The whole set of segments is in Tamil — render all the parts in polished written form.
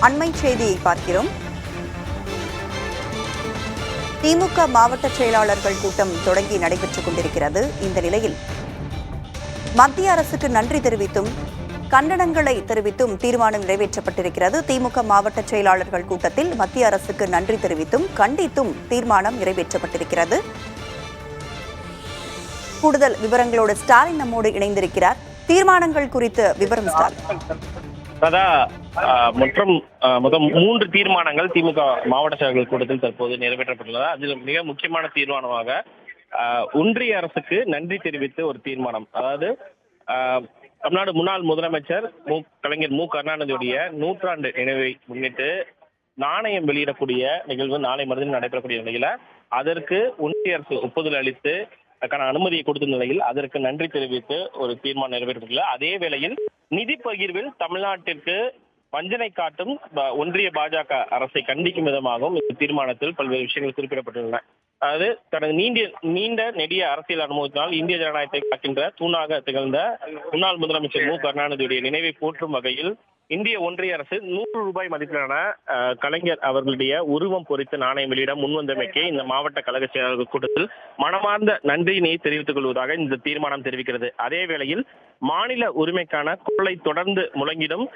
அண்மை செய்தியை பார்க்கிறோம். திமுக மாவட்ட செயலாளர்கள் கூட்டம் தொடங்கி நடைபெற்றுக் கொண்டிருக்கிறது. இந்த நிலையில் மத்திய அரசுக்கு நன்றி தெரிவித்தும் கண்டனங்களை தெரிவித்தும் தீர்மானம் நிறைவேற்றப்பட்டிருக்கிறது. திமுக மாவட்ட செயலாளர்கள் கூட்டத்தில் மத்திய அரசுக்கு நன்றி தெரிவித்தும் கண்டித்தும் தீர்மானம் நிறைவேற்றப்பட்டிருக்கிறது. கூடுதல் விவரங்களோடு ஸ்டாலின் நம்மோடு இணைந்திருக்கிறார். தீர்மானங்கள் குறித்து விவரம் ஸ்டாலின். மொத்தம் 3 தீர்மானங்கள் திமுக மாவட்ட செயலாளர்கள் கூட்டத்தில் தற்போது நிறைவேற்றப்பட்டுள்ளது. அதில் மிக முக்கியமான தீர்மானமாக ஒன்றிய அரசுக்கு நன்றி தெரிவித்து ஒரு தீர்மானம். அதாவது தமிழ்நாடு முன்னாள் முதலமைச்சர் கலைஞர் கருணாநிதியுடைய 100ஆண்டு நினைவை முன்னிட்டு நாணயம் வெளியிடக்கூடிய நிகழ்வு நாளை மறுதினம் நடைபெறக்கூடிய நிலையில அதற்கு ஒன்றிய அரசு ஒப்புதல் அளித்து அதற்கான அனுமதியை கொடுத்த நிலையில் அதற்கு நன்றி தெரிவித்து ஒரு தீர்மானம் நிறைவேற்றப்பட்டுள்ளது. அதே வேளையில் நிதி பகிர்வில் தமிழ்நாட்டிற்கு வஞ்சனை காட்டும் ஒன்றிய பாஜக அரசை கண்டிக்கும் விதமாகவும் இந்த தீர்மானத்தில் பல்வேறு விஷயங்கள் குறிப்பிடப்பட்டுள்ளன. அதாவது தனது நீண்ட நெடிய அரசியல் அனுபவத்தினால் இந்திய ஜனநாயகத்தை காக்கின்ற தூணாக திகழ்ந்த முன்னாள் முதலமைச்சர் கருணாநிதியுடைய நினைவை போற்றும் வகையில் இந்திய ஒன்றிய அரசு 100 ரூபாய் மதிப்பிலான கலைஞர் அவர்களுடைய உருவம் பொறித்த நாணயம் வெளியிட முன்வந்தமைக்கு இந்த மாவட்ட கழக செயலாளர்கள் கூட்டத்தில் மனமார்ந்த நன்றியினை தெரிவித்துக் கொள்வதாக இந்த தீர்மானம் தெரிவிக்கிறது. அதே வேளையில் மாநில உரிமைக்கான குரலை தொடர்ந்து முழங்கிடும்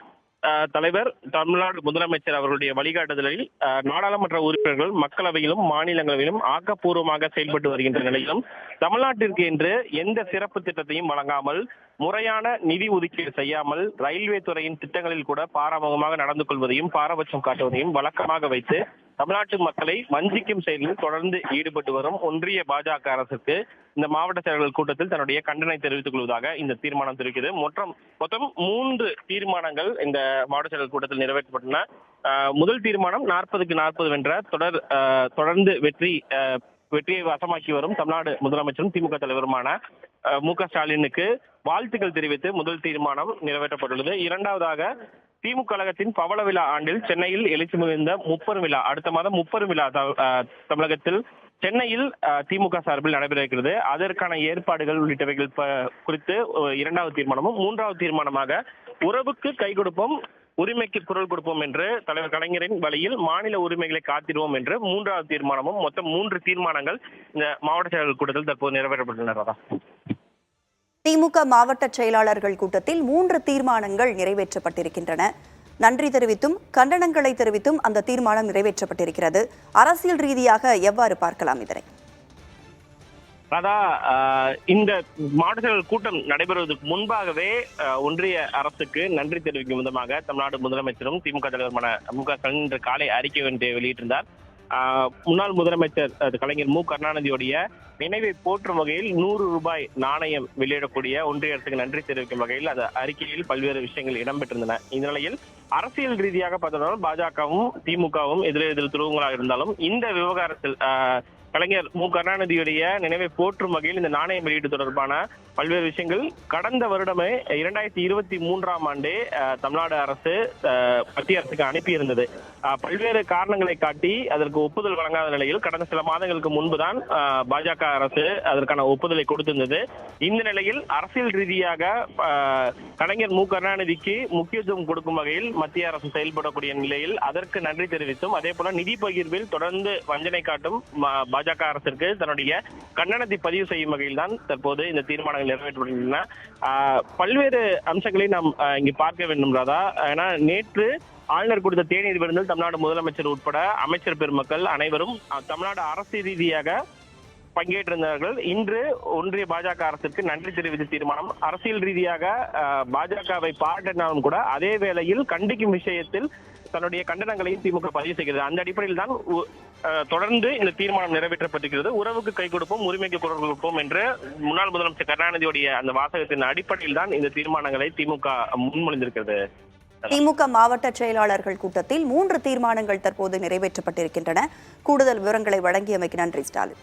தலைவர் தமிழ்நாடு முதலமைச்சர் அவர்களுடைய வழிகாட்டுதலில் நாடாளுமன்ற உறுப்பினர்கள் மக்களவையிலும் மாநிலங்களவையிலும் ஆக்கப்பூர்வமாக செயல்பட்டு வருகின்ற நிலையிலும் தமிழ்நாட்டிற்கு என்று எந்த சிறப்பு திட்டத்தையும் வழங்காமல் முறையான நிதி ஒதுக்கீடு செய்யாமல் ரயில்வே துறையின் திட்டங்களில் கூட பாராமுகமாக நடந்து கொள்வதையும் பாரபட்சம் காட்டுவதையும் வழக்கமாக வைத்து தமிழ்நாட்டு மக்களை வஞ்சிக்கும் செயலில் தொடர்ந்து ஈடுபட்டு வரும் ஒன்றிய பாஜக அரசுக்கு இந்த மாவட்ட செயலாளர்கள் கூட்டத்தில் தன்னுடைய கண்டனை தெரிவித்துக் கொள்வதாக இந்த தீர்மானம் தெரிவிக்கிறது. மொத்தம் 3 தீர்மானங்கள் இந்த மாவட்ட செயலாளர்கள் கூட்டத்தில் நிறைவேற்றப்பட்டன. முதல் தீர்மானம் 40க்கு 40 வென்ற தொடர்ந்து வெற்றியை வசமாக்கி வரும் தமிழ்நாடு முதலமைச்சரும் திமுக தலைவருமான ஸ்டாலினுக்கு வாழ்த்துக்கள் தெரிவித்து முதல் தீர்மானம் நிறைவேற்றப்பட்டுள்ளது. இரண்டாவதாக திமுக கழகத்தின் பவள விழா ஆண்டில் சென்னையில் எழுச்சி மிகுந்த முப்பெரும் விழா அடுத்த மாதம் முப்பெரும் விழா தமிழகத்தில் சென்னையில் திமுக சார்பில் நடைபெற இருக்கிறது. அதற்கான ஏற்பாடுகள் உள்ளிட்டவைகள் குறித்து இரண்டாவது தீர்மானமும், மூன்றாவது தீர்மானமாக உறவுக்கு கை கொடுப்போம் உரிமைக்கு குரல் கொடுப்போம் என்று தலைவர் கலைஞரின் வழியில் மாநில உரிமைகளை காத்திடுவோம் என்று மூன்றாவது தீர்மானமும் மொத்தம் 3 தீர்மானங்கள் இந்த மாவட்ட செயலாளர்கள் கூட்டத்தில் தற்போது நிறைவேற்றப்பட்டுள்ளன. திமுக மாவட்ட செயலாளர்கள் கூட்டத்தில் 3 தீர்மானங்கள் நிறைவேற்றப்பட்டிருக்கின்றன. நன்றி தெரிவித்தும் கண்டனங்களை தெரிவித்தும் அந்த தீர்மானம் நிறைவேற்றப்பட்டிருக்கிறது. அரசியல் ரீதியாக எவ்வாறு பார்க்கலாம் இதனை? இந்த மாவட்ட செயலாளர் கூட்டம் நடைபெறுவதற்கு முன்பாகவே ஒன்றிய அரசுக்கு நன்றி தெரிவிக்கும் விதமாக தமிழ்நாடு முதலமைச்சரும் திமுக தலைவருமான ஸ்டாலின் இன்று காலை அறிக்கை ஒன்றை வெளியிட்டிருந்தார். முன்னாள் முதலமைச்சர் கலைஞர் கருணாநிதியுடைய நினைவை போற்றும் வகையில் 100 ரூபாய் நாணயம் வெளியிடக்கூடிய ஒன்றிய அரசுக்கு நன்றி தெரிவிக்கும் வகையில் அந்த அறிக்கையில் பல்வேறு விஷயங்கள் இடம்பெற்றிருந்தன. இந்த நிலையில் அரசியல் ரீதியாக பார்த்தாலும் பாஜகவும் திமுகவும் எதிரெதிர் துருவங்களாக இருந்தாலும் இந்த விவகாரத்தில் கலைஞர் கருணாநிதியுடைய நினைவை போற்றும் வகையில் இந்த நாணயம் வெளியீடு தொடர்பான பல்வேறு விஷயங்கள் கடந்த வருடமே 2023ஆம் ஆண்டே தமிழ்நாடு அரசு மத்திய அரசுக்கு அனுப்பியிருந்தது. பல்வேறு காரணங்களை காட்டி அதற்கு ஒப்புதல் வழங்காத நிலையில் கடந்த சில மாதங்களுக்கு முன்புதான் பாஜக அரசு அதற்கான ஒப்புதலை கொடுத்திருந்தது. இந்த நிலையில் அரசியல் ரீதியாக கலைஞர் கருணாநிதிக்கு முக்கியத்துவம் கொடுக்கும் வகையில் மத்திய அரசு செயல்படக்கூடிய நிலையில் அதற்கு நன்றி தெரிவித்தும் அதே போல நிதி பகிர்வில் தொடர்ந்து வஞ்சனை காட்டும் பாஜக அரசிற்கு தன்னுடைய கண்டனத்தை பதிவு செய்யும் வகையில் தான் தற்போது இந்த தீர்மானங்கள் நிறைவேற்றப்பட்டுள்ளன. பல்வேறு அம்சங்களை நாம் இங்கு பார்க்க வேண்டும் ராதா. ஏன்னா நேற்று ஆளுநர் கொடுத்த தேநீர் விருந்தில் தமிழ்நாடு முதலமைச்சர் உட்பட அமைச்சர் பெருமக்கள் அனைவரும் தமிழ்நாடு அரசு ரீதியாக பங்கேற்றிருந்தார்கள். இன்று ஒன்றிய பாஜக அரசிற்கு நன்றி தெரிவித்த தீர்மானம் அரசியல் ரீதியாக பாஜகவை பாராட்டினாலும் கூட அதே வேளையில் கண்டிக்கும் விஷயத்தில் தன்னுடைய கண்டனங்களையும் திமுக பதிவு செய்கிறது. அந்த அடிப்படையில் தான் தொடர்ந்து இந்த தீர்மானம் நிறைவேற்றப்பட்டிருக்கிறது. உறவுக்கு கை கொடுப்போம் உரிமைக்கு குரல் கொடுப்போம் என்று முன்னாள் முதலமைச்சர் கருணாநிதியுடைய அந்த வாசகத்தின் அடிப்படையில் தான் இந்த தீர்மானங்களை திமுக முன்மொழிந்திருக்கிறது. திமுக மாவட்ட செயலாளர்கள் கூட்டத்தில் 3 தீர்மானங்கள் தற்போது நிறைவேற்றப்பட்டிருக்கின்றன. கூடுதல் விவரங்களை வழங்கியமைக்கு நன்றி ஸ்டாலின்.